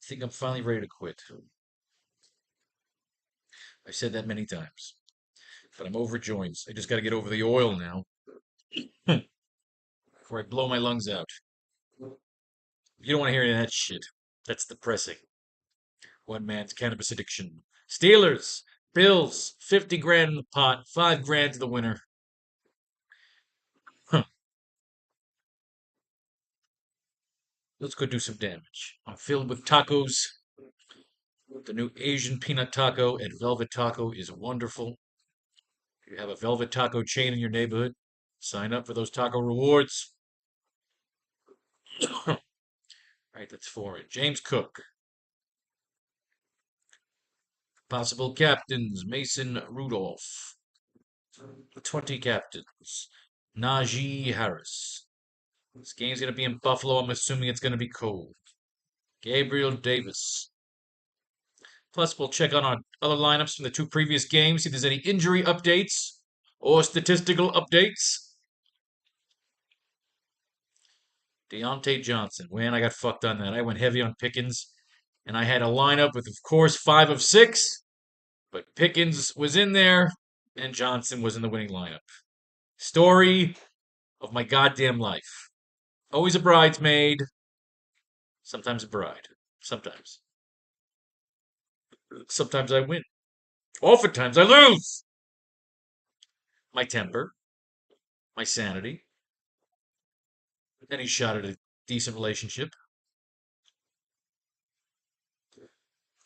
think I'm finally ready to quit. I've said that many times, but I'm over joints. I just got to get over the oil now before I blow my lungs out. You don't want to hear any of that shit. That's depressing. One man's cannabis addiction. Steelers, Bills, 50 grand in the pot, 5 grand to the winner. Huh. Let's go do some damage. I'm filled with tacos. The new Asian peanut taco at Velvet Taco is wonderful. If you have a Velvet Taco chain in your neighborhood, sign up for those taco rewards. Right, that's for it. James Cook. Possible captains: Mason Rudolph. 20 captains: Najee Harris. This game's going to be in Buffalo. I'm assuming it's going to be cold. Gabriel Davis. Plus, we'll check on our other lineups from the 2 previous games, see if there's any injury updates or statistical updates. Deontay Johnson. Man, I got fucked on that. I went heavy on Pickens, and I had a lineup with, of course, 5 of 6, but Pickens was in there, and Johnson was in the winning lineup. Story of my goddamn life. Always a bridesmaid, sometimes a bride. Sometimes. Sometimes I win. Oftentimes I lose. My temper, my sanity, any shot at a decent relationship.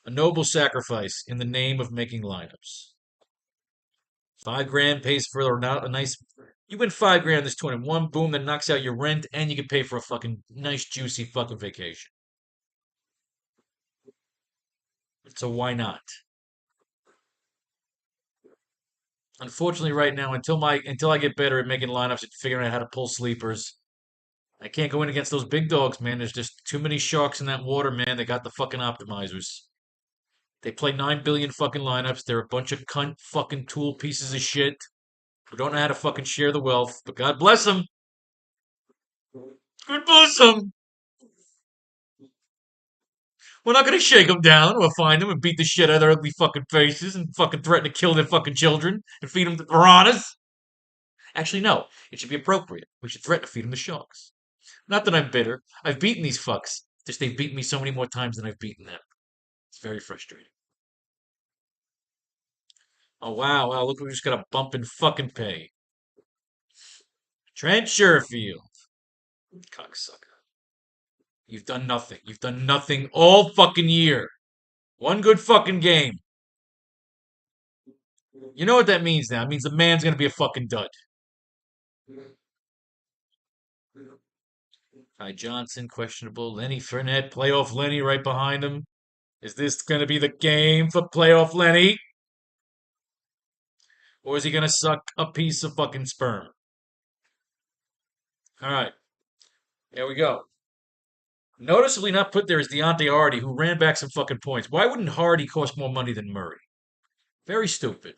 A noble sacrifice in the name of making lineups. 5 grand pays for a nice. You win 5 grand this 21, boom, that knocks out your rent, and you can pay for a fucking nice, juicy fucking vacation. So why not? Unfortunately, right now, until I get better at making lineups and figuring out how to pull sleepers, I can't go in against those big dogs, man. There's just too many sharks in that water, man. They got the fucking optimizers. They play 9 billion fucking lineups. They're a bunch of cunt fucking tool pieces of shit who don't know how to fucking share the wealth. But God bless them. God bless them. We're not gonna shake them down or find them and beat the shit out of their ugly fucking faces and fucking threaten to kill their fucking children and feed them to piranhas. Actually, no. It should be appropriate. We should threaten to feed them to sharks. Not that I'm bitter. I've beaten these fucks. Just they've beaten me so many more times than I've beaten them. It's very frustrating. Oh wow, wow, look, we just got a bump in fucking pay. Trent Sherfield. Cocksucker. You've done nothing. You've done nothing all fucking year. One good fucking game. You know what that means now? It means the man's gonna be a fucking dud. Ty Johnson, questionable. Lenny Fournette, playoff Lenny right behind him. Is this gonna be the game for playoff Lenny? Or is he gonna suck a piece of fucking sperm? Alright, here we go. Noticeably not put there is Deontay Hardy, who ran back some fucking points. Why wouldn't Hardy cost more money than Murray? Very stupid.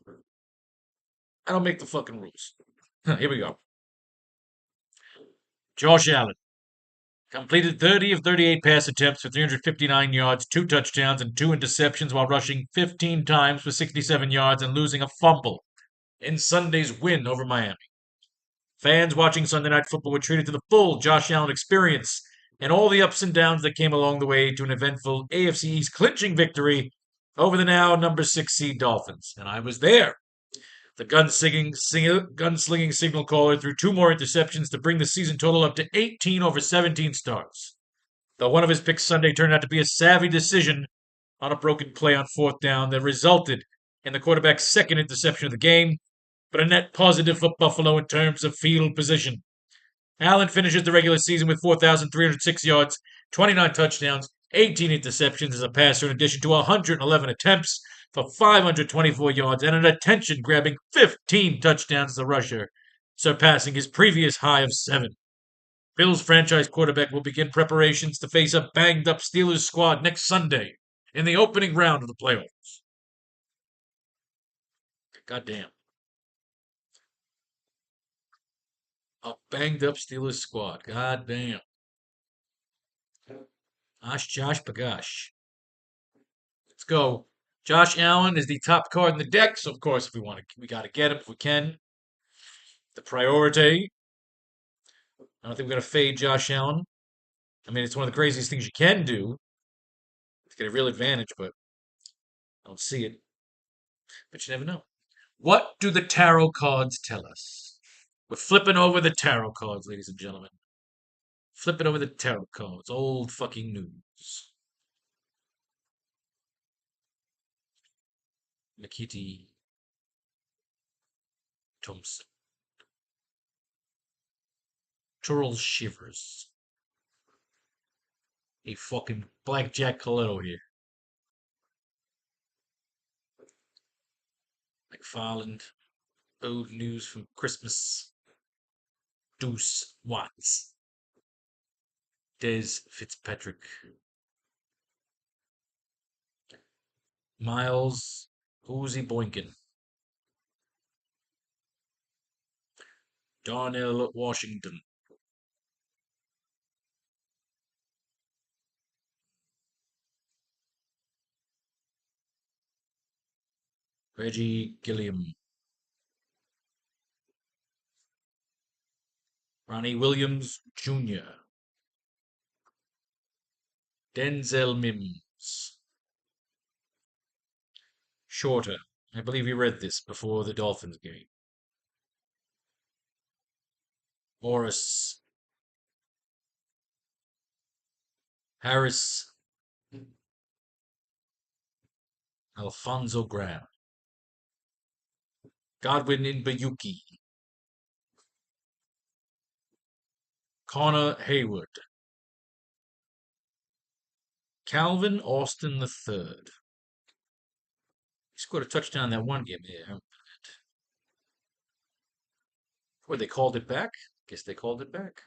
I don't make the fucking rules. Here we go. Josh Allen completed 30 of 38 pass attempts for 359 yards, 2 touchdowns, and 2 interceptions while rushing 15 times for 67 yards and losing a fumble in Sunday's win over Miami. Fans watching Sunday Night Football were treated to the full Josh Allen experience and all the ups and downs that came along the way to an eventful AFC East clinching victory over the now number 6 seed Dolphins. And I was there. The gunslinging signal caller threw 2 more interceptions to bring the season total up to 18 over 17 starts. Though one of his picks Sunday turned out to be a savvy decision on a broken play on 4th down that resulted in the quarterback's second interception of the game, but a net positive for Buffalo in terms of field position. Allen finishes the regular season with 4,306 yards, 29 touchdowns, 18 interceptions as a passer, in addition to 111 attempts for 524 yards and an attention-grabbing 15 touchdowns as a rusher, surpassing his previous high of 7. Bills franchise quarterback will begin preparations to face a banged-up Steelers squad next Sunday in the opening round of the playoffs. Goddamn. A banged-up Steelers squad. Goddamn. Osh Josh Bagosh. Let's go. Josh Allen is the top card in the deck, so of course, if we want to, we got to get him if we can. The priority. I don't think we're going to fade Josh Allen. I mean, it's one of the craziest things you can do to get a real advantage, but I don't see it. But you never know. What do the tarot cards tell us? We're flipping over the tarot cards, ladies and gentlemen. Flipping over the tarot cards. Old fucking news. Nikiti Thompson. Charles Shivers. A fucking blackjack Coletto here. McFarland. Old news from Christmas. Deuce Watts. Des Fitzpatrick. Miles Uzi Boykin. Darnell Washington. Reggie Gilliam. Ronnie Williams Jr. Denzel Mims. Shorter. I believe you read this before the Dolphins game. Morris. Harris. Alfonso Graham. Godwin Inbayuki. Connor Hayward. Calvin Austin III. He scored a touchdown that one game. Yeah. Boy, they called it back? Guess they called it back.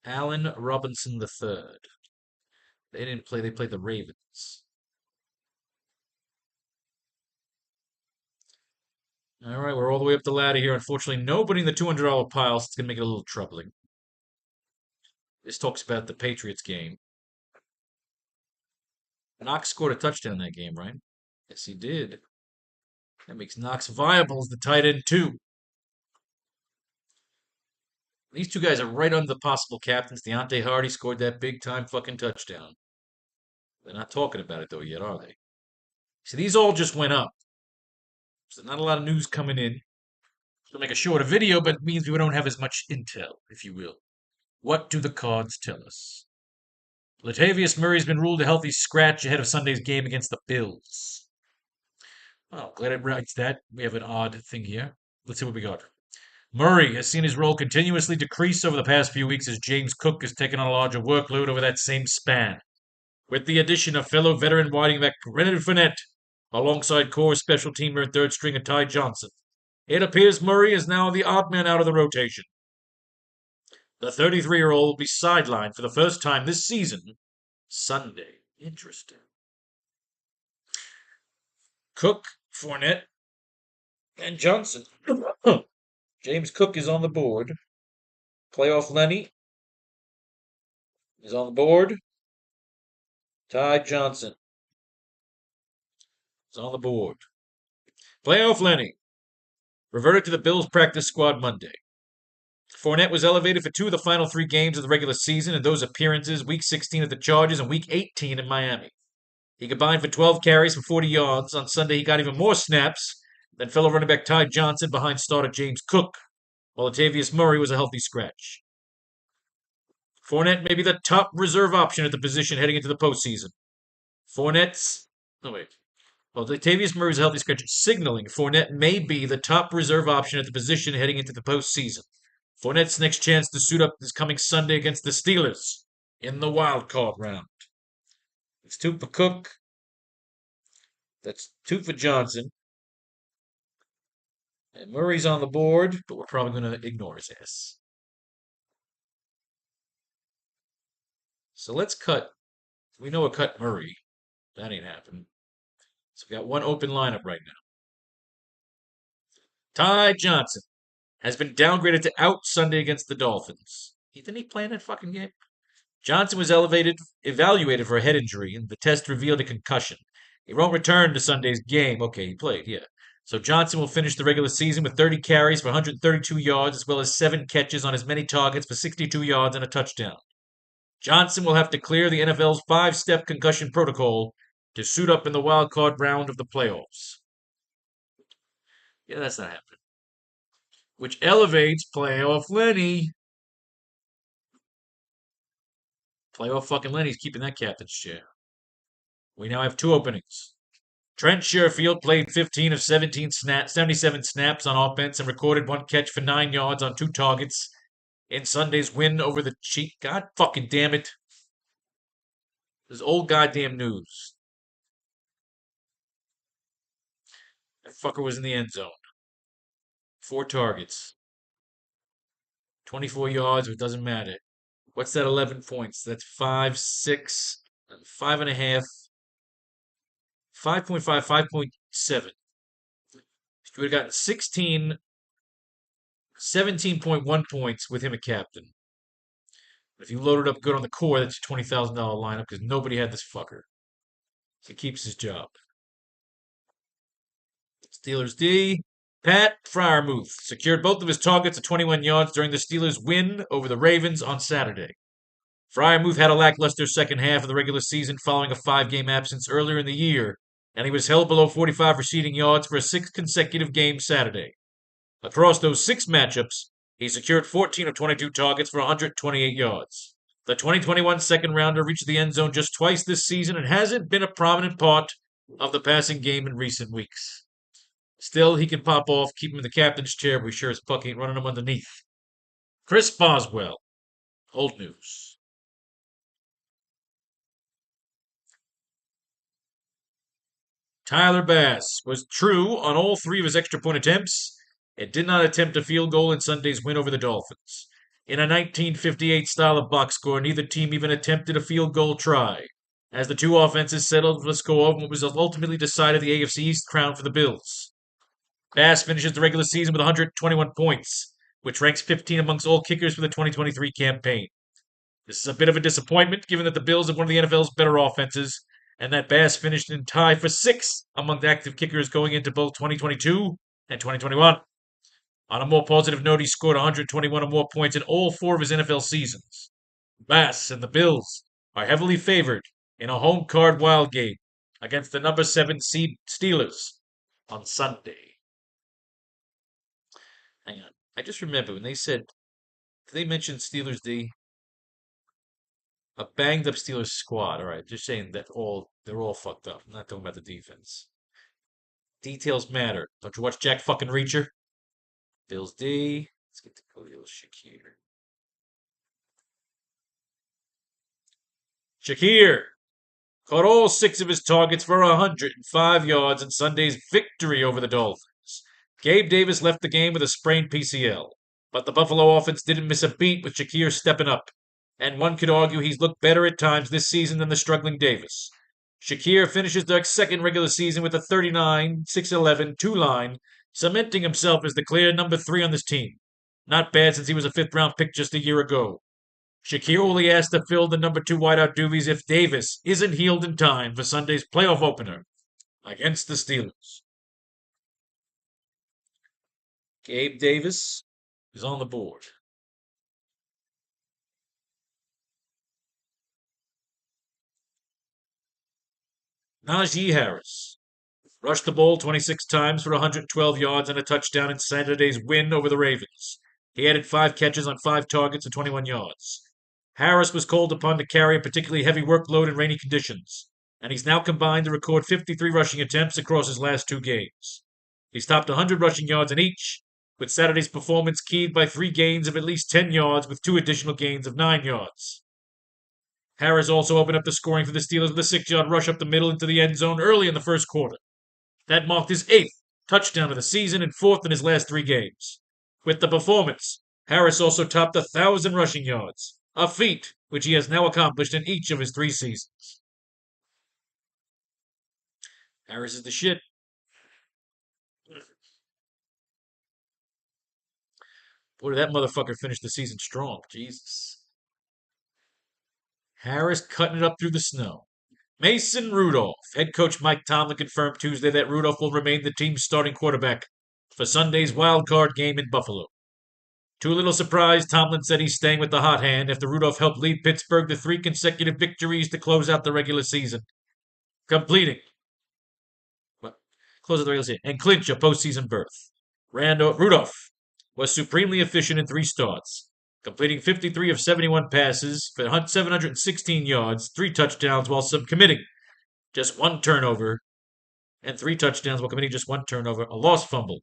Allen Robinson III. They didn't play, they played the Ravens. All right, we're all the way up the ladder here. Unfortunately, nobody in the $200 pile, so it's going to make it a little troubling. This talks about the Patriots game. Knox scored a touchdown that game, right? Yes, he did. That makes Knox viable as the tight end, too. These two guys are right under the possible captains. Deontay Hardy scored that big-time fucking touchdown. They're not talking about it, though, yet, are they? So these all just went up. So not a lot of news coming in. So make a shorter video, but it means we don't have as much intel, if you will. What do the cards tell us? Latavius Murray's been ruled a healthy scratch ahead of Sunday's game against the Bills. Oh, glad it writes that. We have an odd thing here. Let's see what we got. Murray has seen his role continuously decrease over the past few weeks as James Cook has taken on a larger workload over that same span. With the addition of fellow veteran wide back Leonard Fournette, alongside core special teamer and third stringer Ty Johnson, it appears Murray is now the odd man out of the rotation. The 33-year-old will be sidelined for the first time this season, Sunday. Interesting. Cook, Fournette, and Johnson. James Cook is on the board. Playoff Lenny is on the board. Ty Johnson is on the board. Playoff Lenny reverted to the Bills practice squad Monday. Fournette was elevated for 2 of the final 3 games of the regular season, and those appearances Week 16 at the Chargers and Week 18 in Miami. He combined for 12 carries for 40 yards. On Sunday, he got even more snaps than fellow running back Ty Johnson behind starter James Cook, while Latavius Murray was a healthy scratch. Fournette may be the top reserve option at the position heading into the postseason. Latavius Murray's a healthy scratch, signaling Fournette may be the top reserve option at the position heading into the postseason. Fournette's next chance to suit up is coming Sunday against the Steelers in the wild card round. It's 2 for Cook. That's 2 for Johnson. And Murray's on the board, but we're probably going to ignore his ass. So let's cut. We know a cut Murray. That ain't happening. So we got one open lineup right now. Ty Johnson has been downgraded to out Sunday against the Dolphins. Didn't he play in that fucking game? Johnson was evaluated for a head injury, and the test revealed a concussion. He won't return to Sunday's game. Okay, he played, yeah. So Johnson will finish the regular season with 30 carries for 132 yards, as well as 7 catches on as many targets for 62 yards and a touchdown. Johnson will have to clear the NFL's 5-step concussion protocol to suit up in the wild card round of the playoffs. Yeah, that's not happening. Which elevates playoff Lenny. Playoff fucking Lenny's keeping that captain's chair. We now have 2 openings. Trent Sherfield played 15 of 77 snaps on offense and recorded 1 catch for 9 yards on 2 targets in Sunday's win over the Chiefs. God fucking damn it. This is old goddamn news. That fucker was in the end zone. 4 targets. 24 yards, but it doesn't matter. What's that 11 points? That's 5, 6, 5.5, 5.5, 5.7. You would have gotten 17.1 points with him a captain. If you loaded up good on the core, that's a $20,000 lineup because nobody had this fucker. So he keeps his job. Steelers D. Pat Freiermuth secured both of his targets at 21 yards during the Steelers' win over the Ravens on Saturday. Freiermuth had a lackluster second half of the regular season following a 5-game absence earlier in the year, and he was held below 45 receiving yards for a 6th consecutive game Saturday. Across those 6 matchups, he secured 14 of 22 targets for 128 yards. The 2021 second rounder reached the end zone just twice this season and hasn't been a prominent part of the passing game in recent weeks. Still, he can pop off, keep him in the captain's chair, but we sure as fuck ain't running him underneath. Chris Boswell. Old news. Tyler Bass was true on all 3 of his extra point attempts and did not attempt a field goal in Sunday's win over the Dolphins. In a 1958 style of box score, neither team even attempted a field goal try, as the 2 offenses settled for the score of what was ultimately decided the AFC East crown for the Bills. Bass finishes the regular season with 121 points, which ranks 15 amongst all kickers for the 2023 campaign. This is a bit of a disappointment given that the Bills have one of the NFL's better offenses, and that Bass finished in tie for 6th among the active kickers going into both 2022 and 2021. On a more positive note, he scored 121 or more points in all 4 of his NFL seasons. Bass and the Bills are heavily favored in a home card wild game against the number 7 seed Steelers on Sunday. Hang on. I just remember when they said, did they mention Steelers D? A banged up Steelers squad. All right, just saying that they're all fucked up. I'm not talking about the defense. Details matter. Don't you watch Jack fucking Reacher? Bills D. Let's get to Khalil Shakir. Shakir caught all 6 of his targets for 105 yards in Sunday's victory over the Dolphins. Gabe Davis left the game with a sprained PCL, but the Buffalo offense didn't miss a beat with Shakir stepping up, and one could argue he's looked better at times this season than the struggling Davis. Shakir finishes the 2nd regular season with a 39, 6'11", 2 line, cementing himself as the clear number 3 on this team. Not bad since he was a 5th-round pick just a year ago. Shakir only asked to fill the number 2 wideout duties if Davis isn't healed in time for Sunday's playoff opener against the Steelers. Gabe Davis is on the board. Najee Harris rushed the ball 26 times for 112 yards and a touchdown in Saturday's win over the Ravens. He added 5 catches on 5 targets and 21 yards. Harris was called upon to carry a particularly heavy workload in rainy conditions, and he's now combined to record 53 rushing attempts across his last 2 games. He's topped 100 rushing yards in each, with Saturday's performance keyed by 3 gains of at least 10 yards with 2 additional gains of 9 yards. Harris also opened up the scoring for the Steelers with a 6-yard rush up the middle into the end zone early in the first quarter. That marked his 8th touchdown of the season and 4th in his last 3 games. With the performance, Harris also topped 1,000 rushing yards, a feat which he has now accomplished in each of his 3 seasons. Harris is the shit. Boy, did that motherfucker finish the season strong. Jesus. Harris cutting it up through the snow. Mason Rudolph. Head coach Mike Tomlin confirmed Tuesday that Rudolph will remain the team's starting quarterback for Sunday's wild card game in Buffalo. To a little surprise, Tomlin said he's staying with the hot hand after Rudolph helped lead Pittsburgh to 3 consecutive victories to close out the regular season, completing close out the regular season and clinch a postseason berth. Rudolph was supremely efficient in 3 starts, completing 53 of 71 passes for 716 yards, 3 touchdowns, while committing just 1 turnover, and 3 touchdowns while committing just 1 turnover, a lost fumble.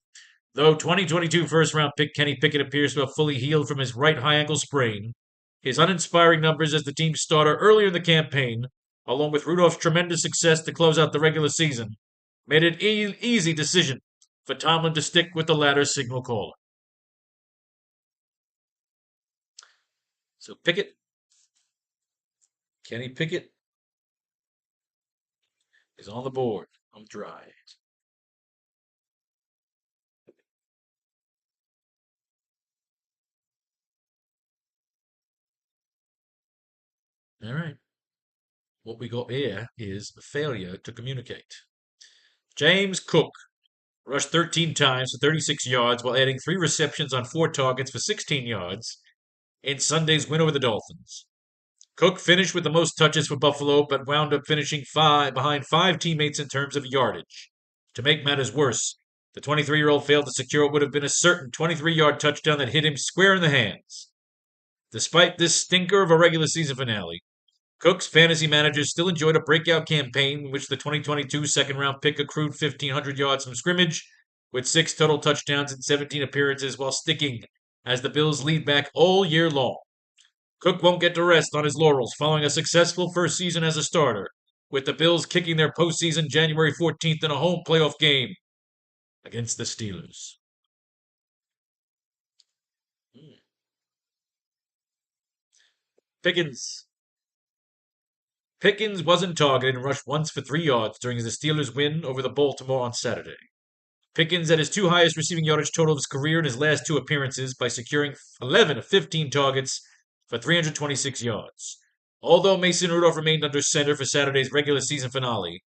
Though 2022 first-round pick Kenny Pickett appears to have fully healed from his right high ankle sprain, his uninspiring numbers as the team's starter earlier in the campaign, along with Rudolph's tremendous success to close out the regular season, made it an easy decision for Tomlin to stick with the latter signal caller. So Pickett, Kenny Pickett, is on the board. I'm dry. All right. What we got here is failure to communicate. James Cook rushed 13 times for 36 yards while adding 3 receptions on 4 targets for 16 yards in Sunday's win over the Dolphins. Cook finished with the most touches for Buffalo, but wound up finishing behind 5 teammates in terms of yardage. To make matters worse, the 23-year-old failed to secure what would have been a certain 23-yard touchdown that hit him square in the hands. Despite this stinker of a regular season finale, Cook's fantasy managers still enjoyed a breakout campaign in which the 2022 second-round pick accrued 1,500 yards from scrimmage, with 6 total touchdowns in 17 appearances while sticking as the Bills' lead back all year long. Cook won't get to rest on his laurels following a successful first season as a starter, with the Bills kicking their postseason January 14th in a home playoff game against the Steelers. Pickens wasn't targeted and rushed once for 3 yards during the Steelers' win over the Baltimore on Saturday. Pickens had his 2 highest receiving yardage total of his career in his last 2 appearances by securing 11 of 15 targets for 326 yards. Although Mason Rudolph remained under center for Saturday's regular season finale,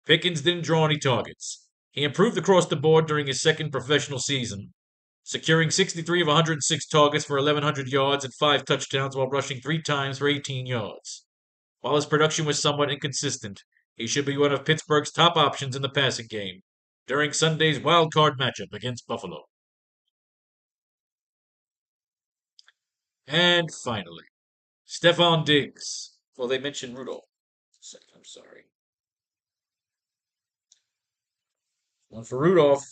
Pickens didn't draw any targets. He improved across the board during his second professional season, securing 63 of 106 targets for 1,100 yards and 5 touchdowns while rushing 3 times for 18 yards. While his production was somewhat inconsistent, he should be one of Pittsburgh's top options in the passing game during Sunday's wild card matchup against Buffalo. And finally, Stephon Diggs. Well, they mentioned Rudolph. I'm sorry. One for Rudolph.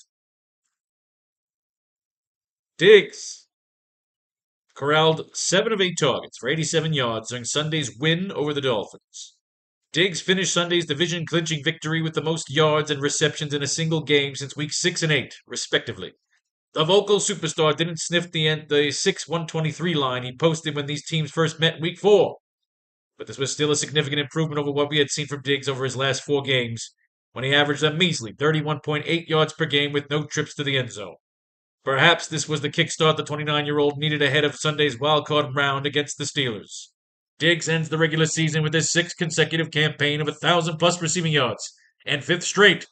Diggs corralled 7 of 8 targets for 87 yards during Sunday's win over the Dolphins. Diggs finished Sunday's division-clinching victory with the most yards and receptions in a single game since weeks 6 and 8, respectively. The vocal superstar didn't sniff the 6-123 line he posted when these teams first met in week 4. But this was still a significant improvement over what we had seen from Diggs over his last 4 games, when he averaged a measly 31.8 yards per game with no trips to the end zone. Perhaps this was the kickstart the 29-year-old needed ahead of Sunday's wildcard round against the Steelers. Diggs ends the regular season with his 6th consecutive campaign of 1,000-plus receiving yards, and 5th straight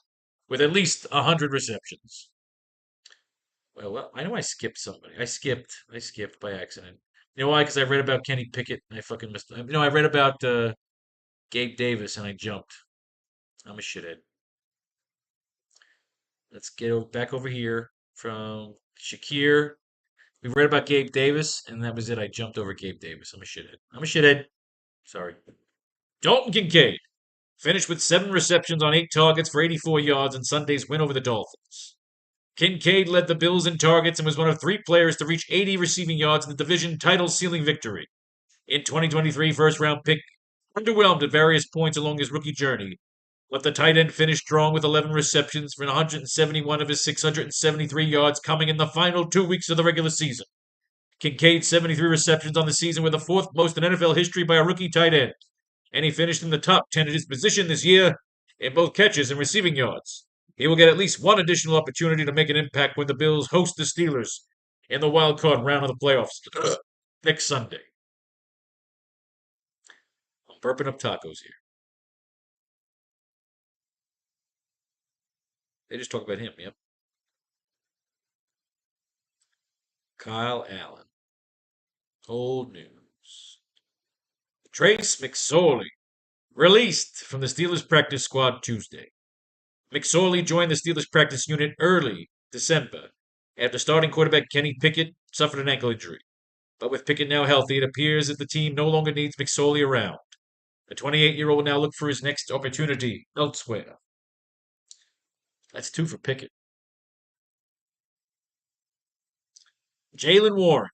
with at least 100 receptions. Well, I know I skipped somebody. I skipped by accident. You know why? Because I read about Kenny Pickett and I fucking missed. I read about Gabe Davis and I jumped. I'm a shithead. Let's get back over here from Shakir. We read about Gabe Davis, and that was it. I jumped over Gabe Davis. I'm a shithead. Sorry. Dalton Kincaid finished with 7 receptions on 8 targets for 84 yards in Sunday's win over the Dolphins. Kincaid led the Bills in targets and was one of 3 players to reach 80 receiving yards in the division title-sealing victory. In 2023, first-round pick underwhelmed at various points along his rookie journey, but the tight end finished strong with 11 receptions for 171 of his 673 yards coming in the final 2 weeks of the regular season. Kincaid's 73 receptions on the season were the 4th most in NFL history by a rookie tight end, and he finished in the top 10 at his position this year in both catches and receiving yards. He will get at least one additional opportunity to make an impact when the Bills host the Steelers in the wild card round of the playoffs next Sunday. Burping up tacos here. They just talk about him, yep. Kyle Allen. Old news. Trace McSorley, released from the Steelers practice squad Tuesday. McSorley joined the Steelers practice unit early December after starting quarterback Kenny Pickett suffered an ankle injury. But with Pickett now healthy, it appears that the team no longer needs McSorley around. The 28-year-old will now look for his next opportunity elsewhere. That's 2 for Pickett. Jaylen Warren.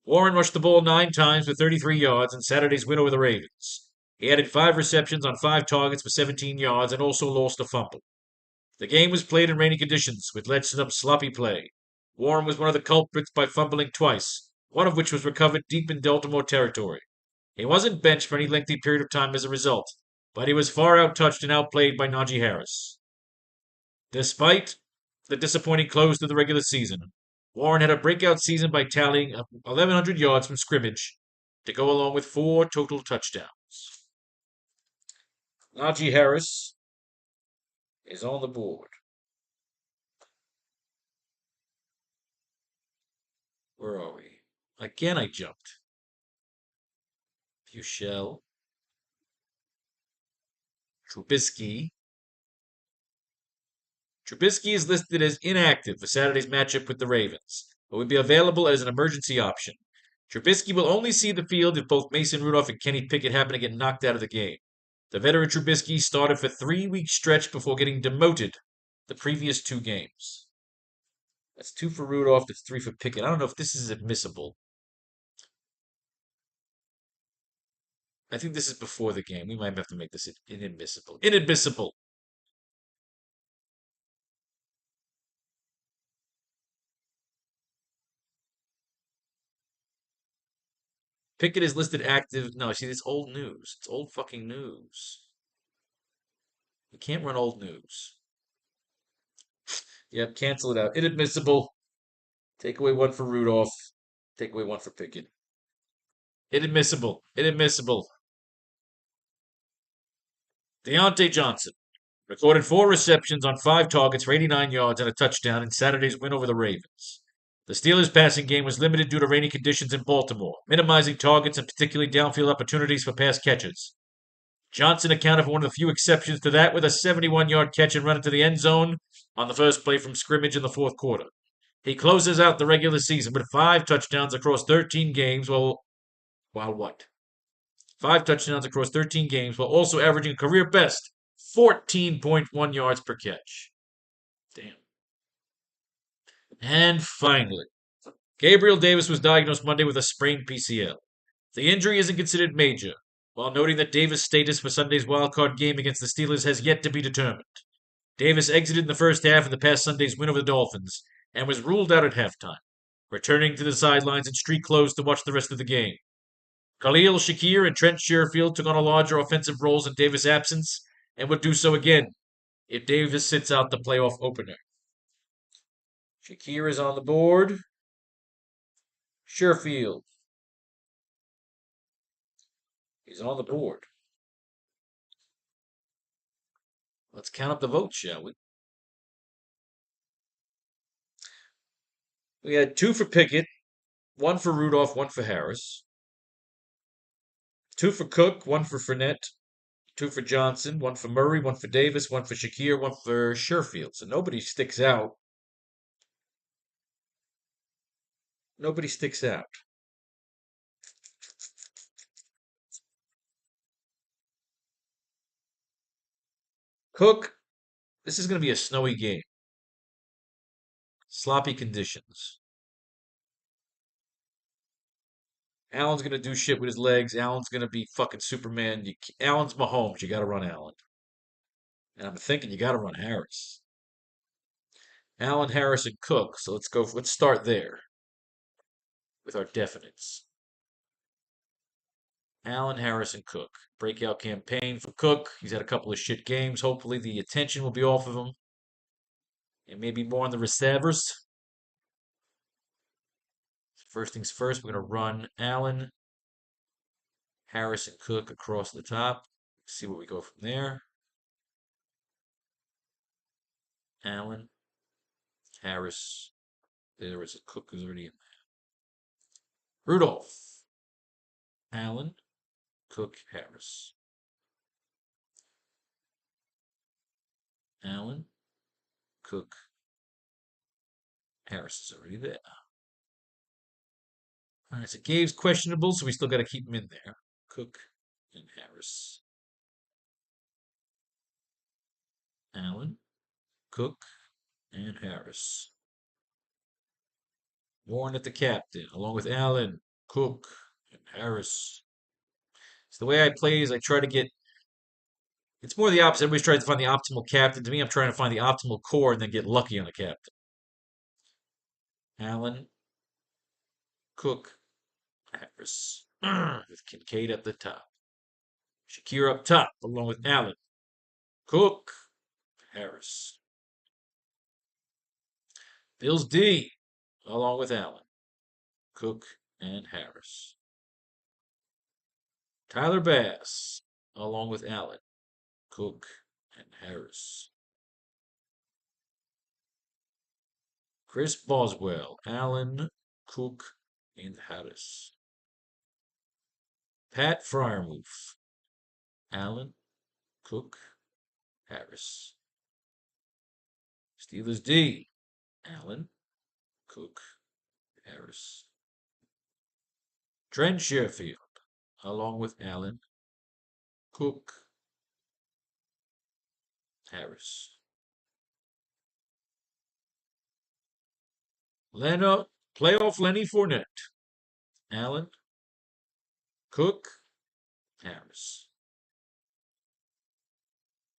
Warren rushed the ball 9 times for 33 yards in Saturday's win over the Ravens. He added 5 receptions on 5 targets for 17 yards and also lost a fumble. The game was played in rainy conditions, which led to some sloppy play. Warren was one of the culprits by fumbling twice, one of which was recovered deep in Baltimore territory. He wasn't benched for any lengthy period of time as a result, but he was far outtouched and outplayed by Najee Harris. Despite the disappointing close to the regular season, Warren had a breakout season by tallying 1,100 yards from scrimmage to go along with 4 total touchdowns. Najee Harris is on the board. Where are we? Again, I jumped. Fuchel. Trubisky. Trubisky is listed as inactive for Saturday's matchup with the Ravens, but would be available as an emergency option. Trubisky will only see the field if both Mason Rudolph and Kenny Pickett happen to get knocked out of the game. The veteran Trubisky started for 3-week stretch before getting demoted the previous 2 games. That's 2 for Rudolph, that's 3 for Pickett. I don't know if this is admissible. I think this is before the game. We might have to make this inadmissible. Inadmissible. Pickett is listed active. No, see, it's old news. It's old fucking news. You can't run old news. Yep, cancel it out. Inadmissible. Take away 1 for Rudolph. Take away 1 for Pickett. Inadmissible. Inadmissible. Deontay Johnson recorded 4 receptions on 5 targets for 89 yards and a touchdown in Saturday's win over the Ravens. The Steelers' passing game was limited due to rainy conditions in Baltimore, minimizing targets and particularly downfield opportunities for pass catches. Johnson accounted for one of the few exceptions to that with a 71-yard catch and run into the end zone on the first play from scrimmage in the 4th quarter. He closes out the regular season with 5 touchdowns across 13 games while what? 5 touchdowns across 13 games while also averaging a career best 14.1 yards per catch. Damn. And finally, Gabriel Davis was diagnosed Monday with a sprained PCL. The injury isn't considered major, while noting that Davis' status for Sunday's wildcard game against the Steelers has yet to be determined. Davis exited in the first half of the past Sunday's win over the Dolphins and was ruled out at halftime, returning to the sidelines in street clothes to watch the rest of the game. Khalil Shakir and Trent Sherfield took on a larger offensive roles in Davis' absence and would do so again if Davis sits out the playoff opener. Shakir is on the board. Sherfield is on the board. Let's count up the votes, shall we? We had 2 for Pickett, 1 for Rudolph, 1 for Harris. 2 for Cook, 1 for Fournette, 2 for Johnson, 1 for Murray, 1 for Davis, 1 for Shakir, 1 for Sherfield. So nobody sticks out. Nobody sticks out. Cook, this is going to be a snowy game. Sloppy conditions. Allen's going to do shit with his legs. Allen's going to be fucking Superman. Allen's Mahomes. You got to run Allen. And I'm thinking you got to run Harris. Allen, Harris, and Cook. So let's start there with our definites. Allen, Harris, and Cook. Breakout campaign for Cook. He's had a couple of shit games. Hopefully the attention will be off of him. And maybe more on the receivers. First things first, we're going to run Allen, Harris and Cook across the top. See where we go from there. Allen, Harris. There was a Cook who's already in there. Rudolph, Allen, Cook, Harris. Allen, Cook, Harris is already there. All right, so Gabe's questionable, so we still got to keep him in there. Cook and Harris. Allen, Cook, and Harris. Warren at the captain, along with Allen, Cook, and Harris. So the way I play is I try to get. It's more the opposite. Everybody's trying to find the optimal captain. To me, I'm trying to find the optimal core and then get lucky on the captain. Allen, Cook, Harris, with Kincaid at the top. Shakir up top, along with Allen, Cook, Harris. Bills D, along with Allen, Cook, and Harris. Tyler Bass, along with Allen, Cook, and Harris. Chris Boswell, Allen, Cook, and Harris. Pat Fryermuth, Allen, Cook, Harris. Steelers D, Allen, Cook, Harris. Trent Sherfield, along with Allen, Cook, Harris. Leno, playoff Lenny Fournette, Allen, Cook, Harris.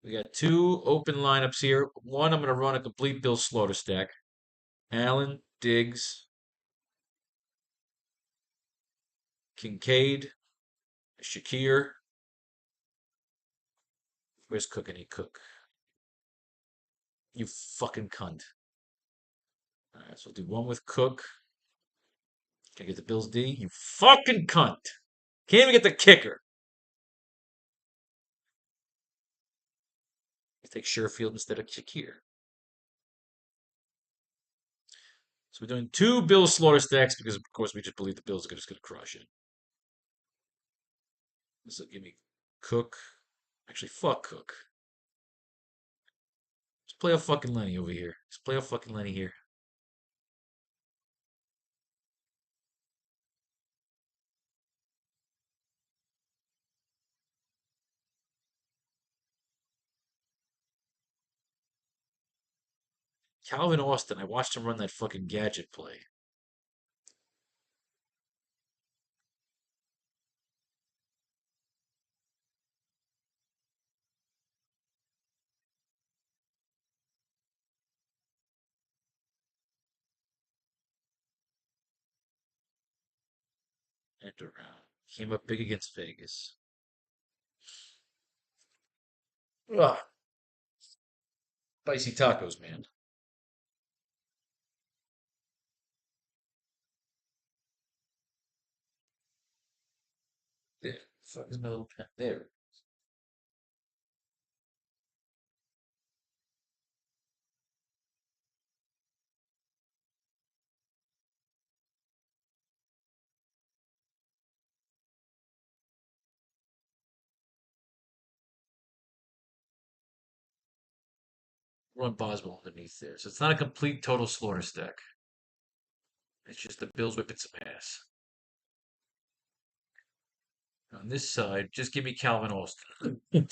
We got two open lineups here. One, I'm going to run a complete Bill Slaughter stack. Allen, Diggs, Kincaid, Shakir. Where's Cook? Any Cook? You fucking cunt. All right, so we'll do one with Cook. Can I get the Bills D? You fucking cunt. Can't even get the kicker. You take Sherfield instead of Shakir. So we're doing two Bill Slaughter stacks because, of course, we just believe the Bills are just going to crush it. This will give me Cook. Actually, fuck Cook. Let's play a fucking Lenny over here. Let's play a fucking Lenny here. Calvin Austin, I watched him run that fucking gadget play. Enter round. Came up big against Vegas. Ugh. Spicy tacos, man. There. Fuck is my little pen? There. Run Boswell underneath there. So it's not a complete total slaughter stack. It's just the Bills whipping some ass. On this side, just give me Calvin Austin. And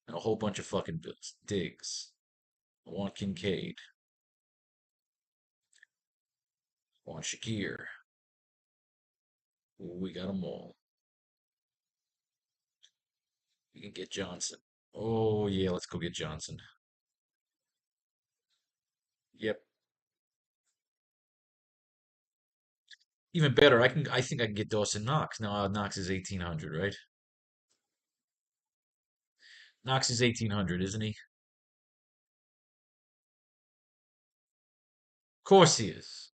a whole bunch of fucking Bills. Diggs. I want Kincaid. I want Shakir. Ooh, we got them all. We can get Johnson. Oh yeah, let's go get Johnson. Yep. Even better, I think I can get Dawson Knox. Now Knox is 1800, right? Knox is 1800, isn't he? Of course he is.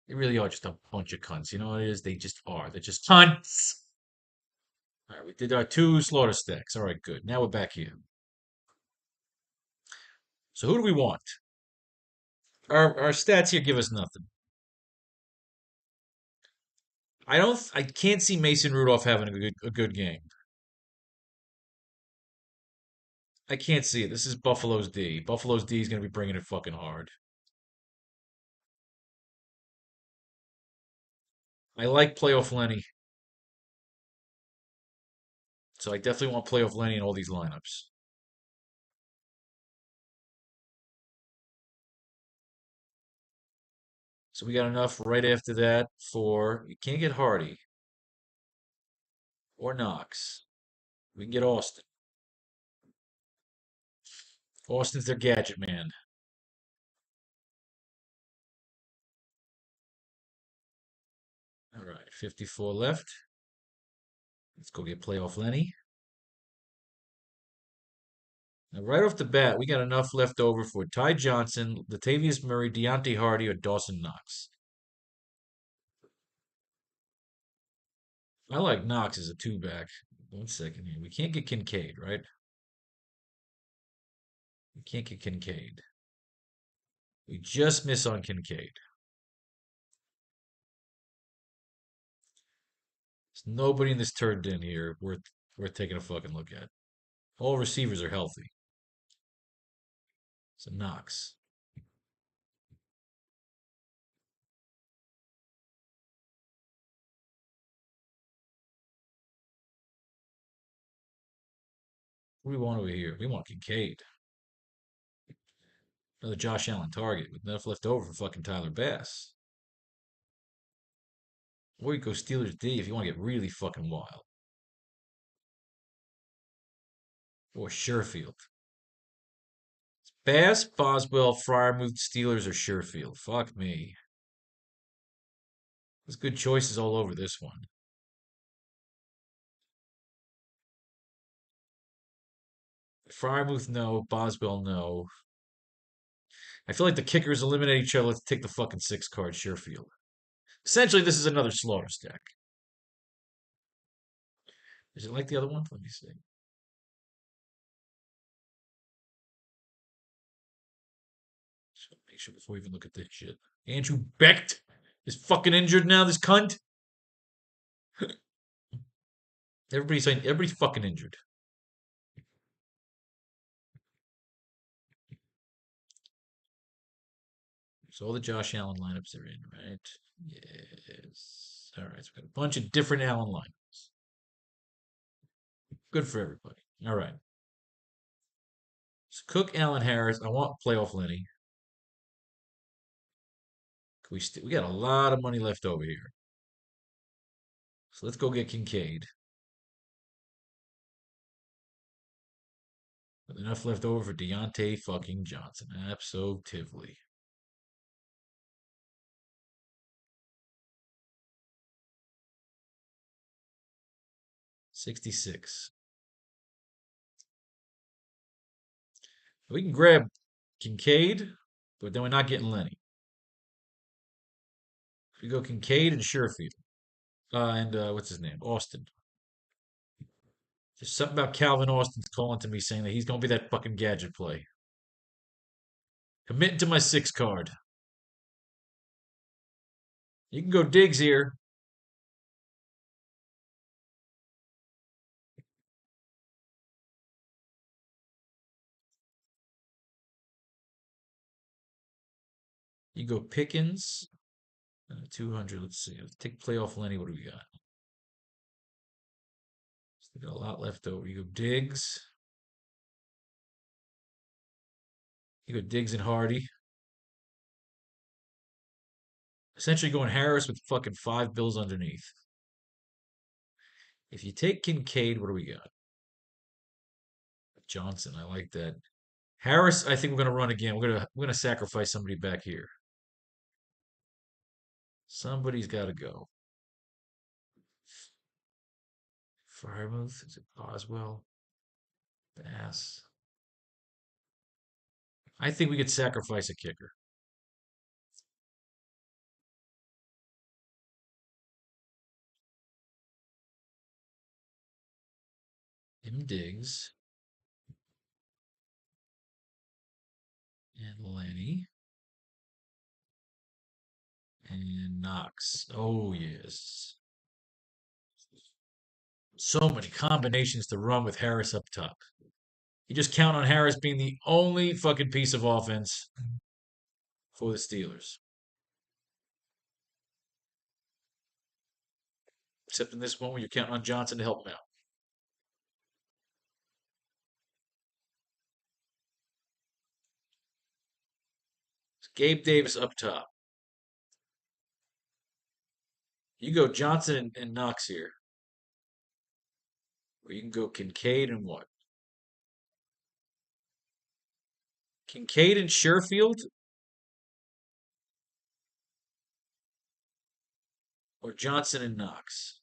They really are just a bunch of cunts. You know what it is? They just are. They're just cunts. All right, we did our two slaughter stacks. All right, good. Now we're back here. So who do we want? Our stats here give us nothing. I can't see Mason Rudolph having a good game. I can't see it. This is Buffalo's D. Buffalo's D is going to be bringing it fucking hard. I like playoff Lenny, so I definitely want playoff Lenny in all these lineups. So we got enough right after that for you can't get Hardy or Knox. We can get Austin. Austin's their gadget man. All right, 54 left. Let's go get playoff Lenny. Now, right off the bat, we got enough left over for Ty Johnson, Latavius Murray, Deontay Hardy, or Dawson Knox. I like Knox as a two back. 1 second here. We can't get Kincaid, right? We can't get Kincaid. We just miss on Kincaid. There's nobody in this turned in here worth taking a fucking look at. All receivers are healthy. So Knox. What do we want over here? We want Kincaid. Another Josh Allen target with enough left over for fucking Tyler Bass. Or you go Steelers D if you want to get really fucking wild. Or Sherfield. Bass, Boswell, Fryermuth, Steelers, or Sherfield. Fuck me. There's good choices all over this one. Fryermuth, no. Boswell, no. I feel like the kickers eliminate each other. Let's take the fucking 6 card Sherfield. Essentially, this is another slaughter stack. Is it like the other one? Let me see. So make sure before we even look at this shit. Andrew Becht is fucking injured now, this cunt. Everybody's fucking injured. So all the Josh Allen lineups are in, right? Yes. All right, so we got a bunch of different Allen lineups. Good for everybody. All right. So Cook, Allen, Harris. I want playoff Lenny. We got a lot of money left over here. So let's go get Kincaid. With enough left over for Deontay fucking Johnson. Absolutely. 66. We can grab Kincaid, but then we're not getting Lenny. We go Kincaid and Sherfield. And what's his name? Austin. There's something about Calvin Austin's calling to me saying that he's going to be that fucking gadget play. Committing to my 6 card. You can go Diggs here. You go Pickens. 200. Let's see. Let's take playoff Lenny. What do we got? We got a lot left over. You go Diggs. You go Diggs and Hardy. Essentially going Harris with fucking 5 bills underneath. If you take Kincaid, what do we got? Johnson. I like that. Harris, I think we're gonna run again. We're gonna sacrifice somebody back here. Somebody's got to go. Firemouth? Is it Boswell? Bass? I think we could sacrifice a kicker. Him Diggs and Lenny and Knox. Oh, yes. So many combinations to run with Harris up top. You just count on Harris being the only fucking piece of offense for the Steelers. Except in this one where you're counting on Johnson to help him out. It's Gabe Davis up top. You go Johnson and Knox here. Or you can go Kincaid and what? Kincaid and Sherfield? Or Johnson and Knox?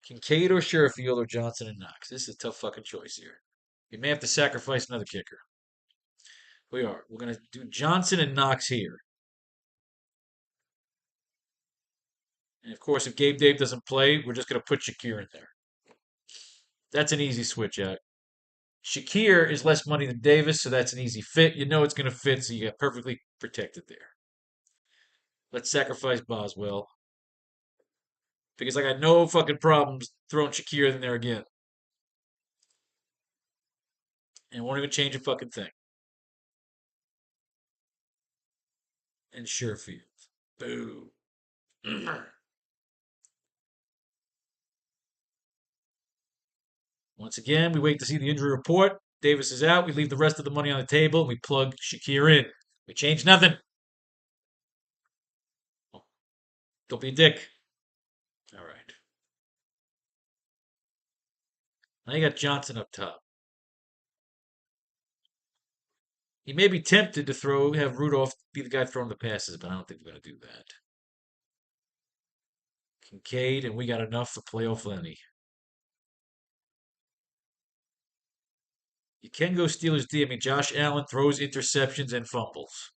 Kincaid or Sherfield or Johnson and Knox? This is a tough fucking choice here. You may have to sacrifice another kicker. We are. We're going to do Johnson and Knox here. And of course, if Gabe Dave doesn't play, we're just going to put Shakir in there. That's an easy switch out. Shakir is less money than Davis, so that's an easy fit. You know it's going to fit, so you get perfectly protected there. Let's sacrifice Boswell. Because I got no fucking problems throwing Shakir in there again. And won't even change a fucking thing. And Sherfield. Boo. Once again, we wait to see the injury report. Davis is out. We leave the rest of the money on the table. And we plug Shakir in. We change nothing. Don't be a dick. All right. Now you got Johnson up top. He may be tempted to have Rudolph be the guy throwing the passes, but I don't think we're going to do that. Kincaid, and we got enough for playoff Lenny. You can go Steelers D. I mean, Josh Allen throws interceptions and fumbles.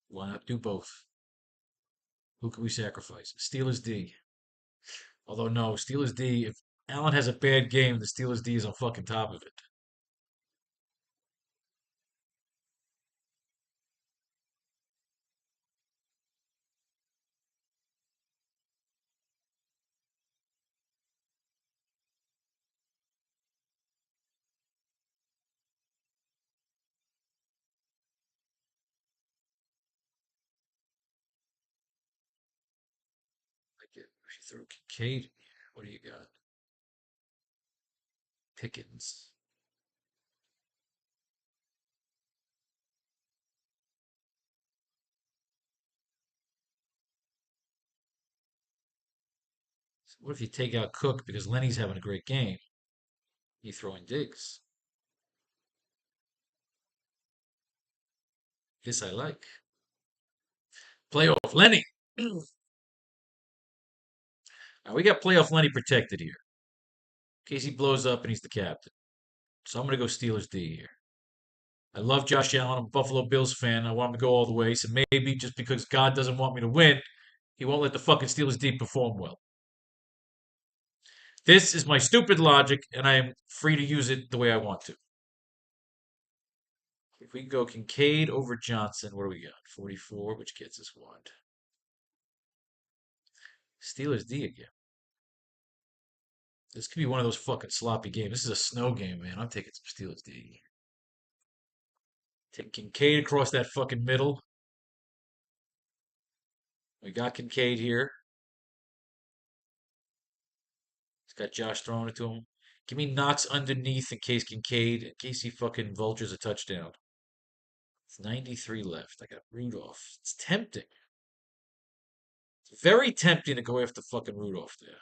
Why not do both? Who can we sacrifice? Steelers D. Although, no, Steelers D, if Allen has a bad game, the Steelers D is on fucking top of it. If you throw Kincaid, what do you got? Pickens. So what if you take out Cook because Lenny's having a great game? You throw in Diggs. This I like. Playoff Lenny. Now we got playoff Lenny protected here. In case he blows up and he's the captain. So I'm going to go Steelers D here. I love Josh Allen. I'm a Buffalo Bills fan. I want him to go all the way. So maybe just because God doesn't want me to win, he won't let the fucking Steelers D perform well. This is my stupid logic, and I am free to use it the way I want to. If we go Kincaid over Johnson, what do we got? 44, which gets us what? Steelers D again. This could be one of those fucking sloppy games. This is a snow game, man. I'm taking some Steelers D. Take Kincaid across that fucking middle. We got Kincaid here. He's got Josh throwing it to him. Give me Knox underneath in case in case he fucking vultures a touchdown. It's 93 left. I got Rudolph. It's tempting. It's very tempting to go after fucking Rudolph there.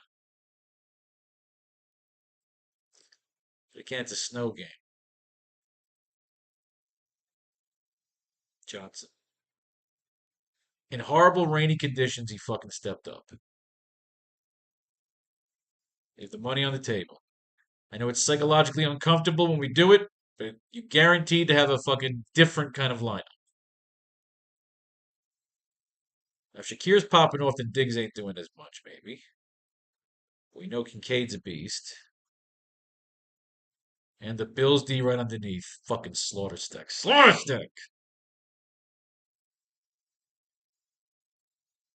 But again, it's a snow game. Johnson. In horrible rainy conditions, he fucking stepped up. Leave the money on the table. I know it's psychologically uncomfortable when we do it, but you're guaranteed to have a fucking different kind of lineup. Now, if Shakir's popping off, then Diggs ain't doing as much, maybe. We know Kincaid's a beast. And the Bills D right underneath. Fucking slaughter stack. Slaughter stack!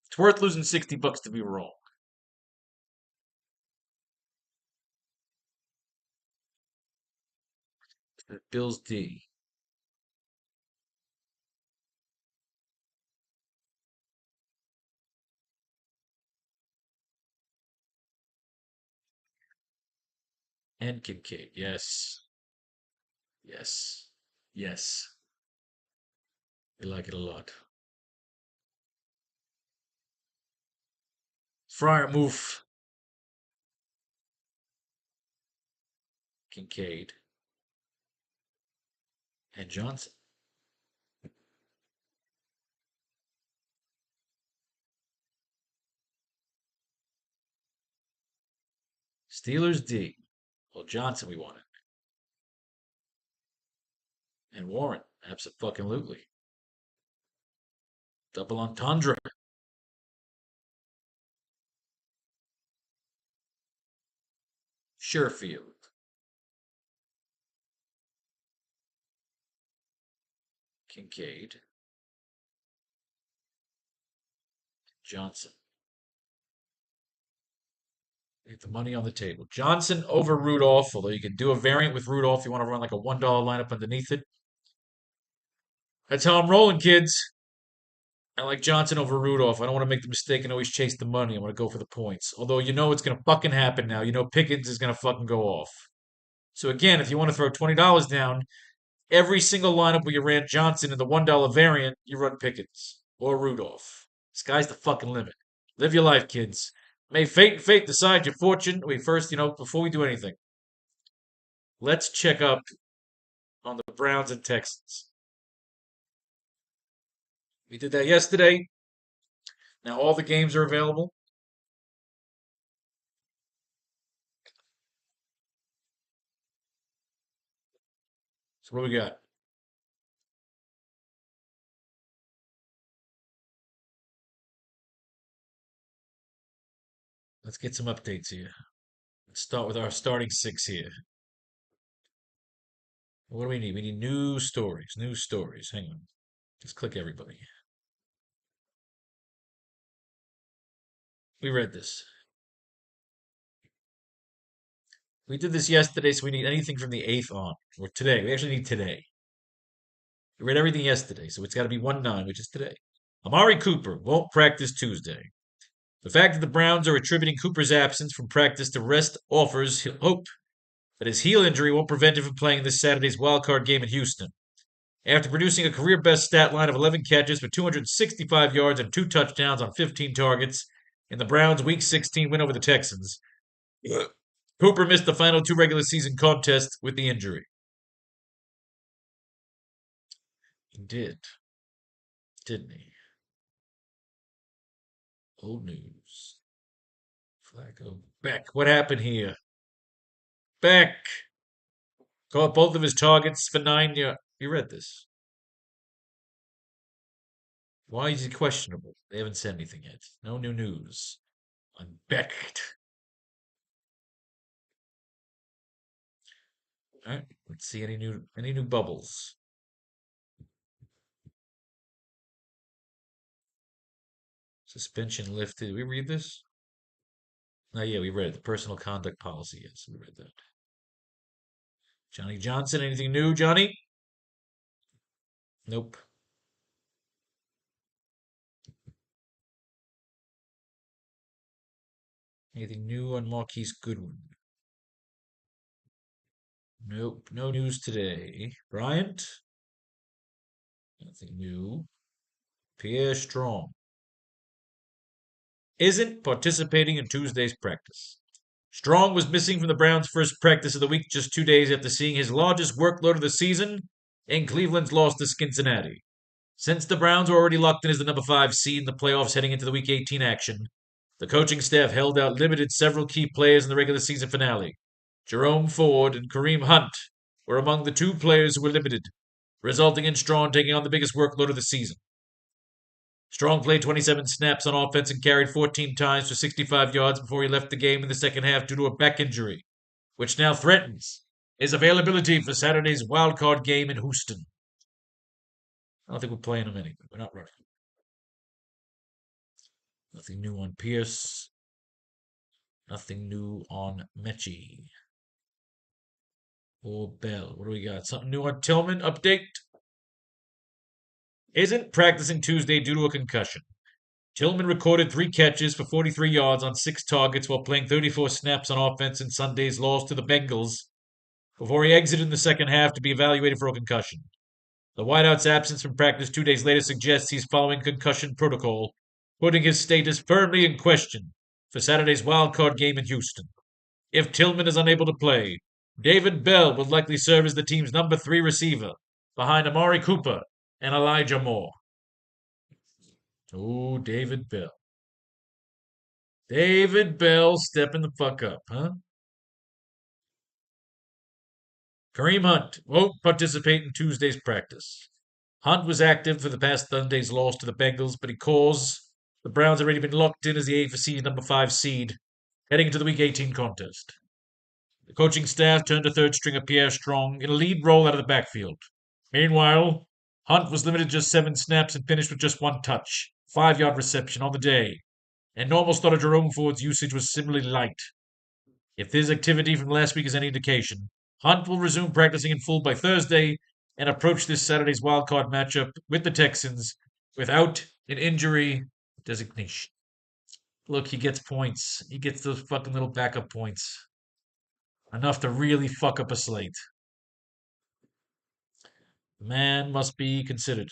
It's worth losing $60 to be wrong. The Bills D. And Kincaid. Yes. Yes. Yes. We like it a lot. Fryer move. Kincaid. And Johnson. Steelers D. Well, Johnson we wanted. And Warren. Absolutely. Double entendre. Sherfield. Kincaid. Johnson. Leave the money on the table. Johnson over Rudolph, although you can do a variant with Rudolph if you want to run like a $1 lineup underneath it. That's how I'm rolling, kids. I like Johnson over Rudolph. I don't want to make the mistake and always chase the money. I want to go for the points. Although you know it's going to fucking happen now. You know Pickens is going to fucking go off. So again, if you want to throw $20 down, every single lineup where you ran Johnson in the $1 variant, you run Pickens or Rudolph. Sky's the fucking limit. Live your life, kids. May fate and fate decide your fortune. Wait, first, before we do anything, let's check up on the Browns and Texans. We did that yesterday. Now all the games are available. So what do we got? Let's get some updates here. Let's start with our starting six here. What do we need? We need new stories. New stories. Hang on. Just click everybody. We read this. We did this yesterday, so we need anything from the 8th on. Or today. We actually need today. We read everything yesterday, so it's got to be 1-9, which is today. Amari Cooper won't practice Tuesday. The fact that the Browns are attributing Cooper's absence from practice to rest offers hope that his heel injury won't prevent him from playing this Saturday's wildcard game in Houston. After producing a career best stat line of 11 catches for 265 yards and 2 touchdowns on 15 targets in the Browns' Week 16 win over the Texans, Cooper missed the final 2 regular season contests with the injury. He did, didn't he? Old news. Flacco back. What happened here? Back. Caught both of his targets for 9 yards. You read this. Why is he questionable? They haven't said anything yet. No new news. I'm Beck. All right. Let's see any new bubbles. Suspension lifted. Did we read this? Oh yeah, we read it. The personal conduct policy. Yes, we read that. Johnny Johnson. Anything new, Johnny? Nope. Anything new on Marquise Goodwin? Nope. No news today. Bryant? Nothing new. Pierre Strong isn't participating in Tuesday's practice. Strong was missing from the Browns' first practice of the week just 2 days after seeing his largest workload of the season in Cleveland's loss to Cincinnati. Since the Browns were already locked in as the number 5 seed in the playoffs heading into the Week 18 action, The coaching staff held out limited several key players in the regular season finale. Jerome Ford and Kareem Hunt were among the two players who were limited, resulting in Strong taking on the biggest workload of the season. Strong played 27 snaps on offense and carried 14 times for 65 yards before he left the game in the second half due to a back injury, which now threatens his availability for Saturday's wildcard game in Houston. I don't think we're playing him anyway. We're not running. Nothing new on Pierce. Nothing new on Mechie. Or Bell. What do we got? Something new on Tillman? Update? Isn't practicing Tuesday due to a concussion. Tillman recorded 3 catches for 43 yards on 6 targets while playing 34 snaps on offense in Sunday's loss to the Bengals before he exited in the second half to be evaluated for a concussion. The wideout's absence from practice 2 days later suggests he's following concussion protocol, putting his status firmly in question for Saturday's wildcard game in Houston. If Tillman is unable to play, David Bell will likely serve as the team's number 3 receiver, behind Amari Cooper and Elijah Moore. Oh, David Bell. David Bell stepping the fuck up, huh? Kareem Hunt won't participate in Tuesday's practice. Hunt was active for the past Sunday's loss to the Bengals, but he calls the Browns already been locked in as the AFC number 5 seed heading into the Week 18 contest. The coaching staff turned to third stringer Pierre Strong in a lead role out of the backfield. Meanwhile, Hunt was limited to just 7 snaps and finished with just 1 touch, 5-yard reception on the day, and normal starter Jerome Ford's usage was similarly light. If this activity from last week is any indication, Hunt will resume practicing in full by Thursday and approach this Saturday's wildcard matchup with the Texans without an injury designation. Look, he gets points. He gets those fucking little backup points. Enough to really fuck up a slate. The man must be considered.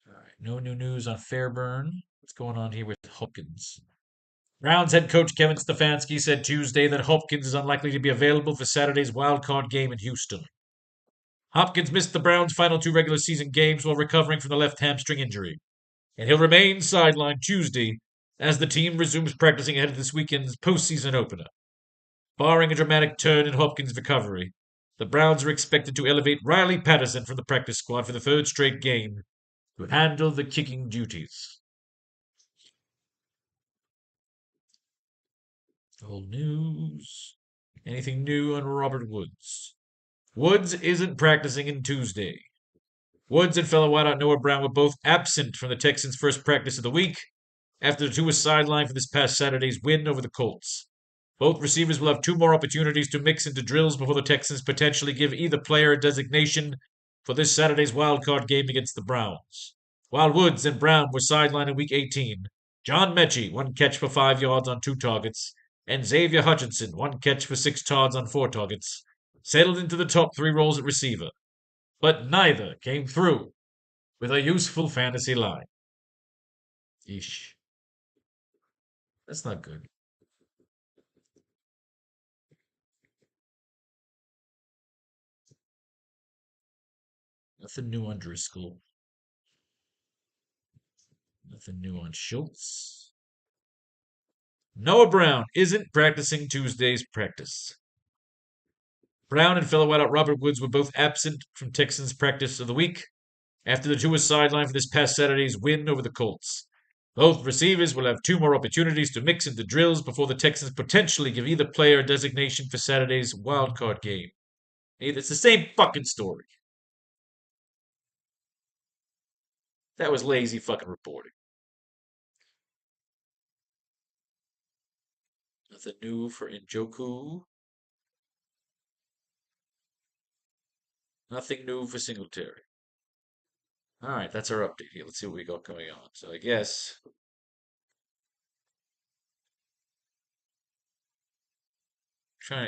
All right, no new news on Fairburn. What's going on here with Hopkins? Browns head coach Kevin Stefanski said Tuesday that Hopkins is unlikely to be available for Saturday's wildcard game in Houston. Hopkins missed the Browns' final 2 regular season games while recovering from the left hamstring injury, and he'll remain sidelined Tuesday as the team resumes practicing ahead of this weekend's postseason opener. Barring a dramatic turn in Hopkins' recovery, the Browns are expected to elevate Riley Patterson from the practice squad for the 3rd straight game to handle the kicking duties. Old news. Anything new on Robert Woods? Woods isn't practicing in Tuesday. Woods and fellow wideout Noah Brown were both absent from the Texans' first practice of the week after the two were sidelined for this past Saturday's win over the Colts. Both receivers will have 2 more opportunities to mix into drills before the Texans potentially give either player a designation for this Saturday's wildcard game against the Browns. While Woods and Brown were sidelined in Week 18, John Mechie, 1 catch for 5 yards on 2 targets, and Xavier Hutchinson, 1 catch for 6 yards on 4 targets, settled into the top 3 roles at receiver. But neither came through with a useful fantasy line. Eesh. That's not good. Nothing new on Driscoll. Nothing new on Schultz. Noah Brown isn't practicing Tuesday's practice. Brown and fellow wideout Robert Woods were both absent from Texans' practice of the week after the two were sidelined for this past Saturday's win over the Colts. Both receivers will have 2 more opportunities to mix into drills before the Texans potentially give either player a designation for Saturday's wildcard game. Hey, it's the same fucking story. That was lazy fucking reporting. Nothing new for Njoku. Nothing new for Singletary. All right, that's our update here. Let's see what we got going on. So I guess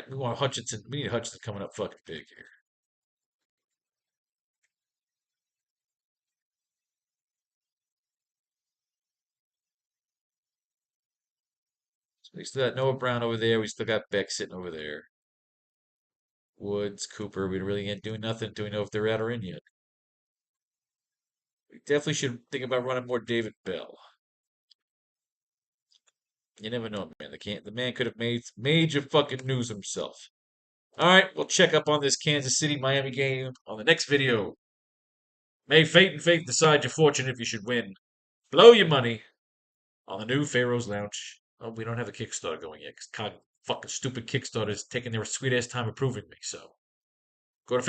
we want Hutchinson. We need Hutchinson coming up fucking big here. So we still got Noah Brown over there. We still got Beck sitting over there. Woods, Cooper. We really ain't doing nothing. Do we know if they're out or in yet? Definitely should think about running more David Bell. You never know, man. The man could have made major fucking news himself. All right, we'll check up on this Kansas City Miami game on the next video. May fate and faith decide your fortune if you should win. Blow your money on the new Pharaoh's Lounge. Oh, we don't have a Kickstarter going yet because fucking stupid Kickstarter's taking their sweet ass time approving me. So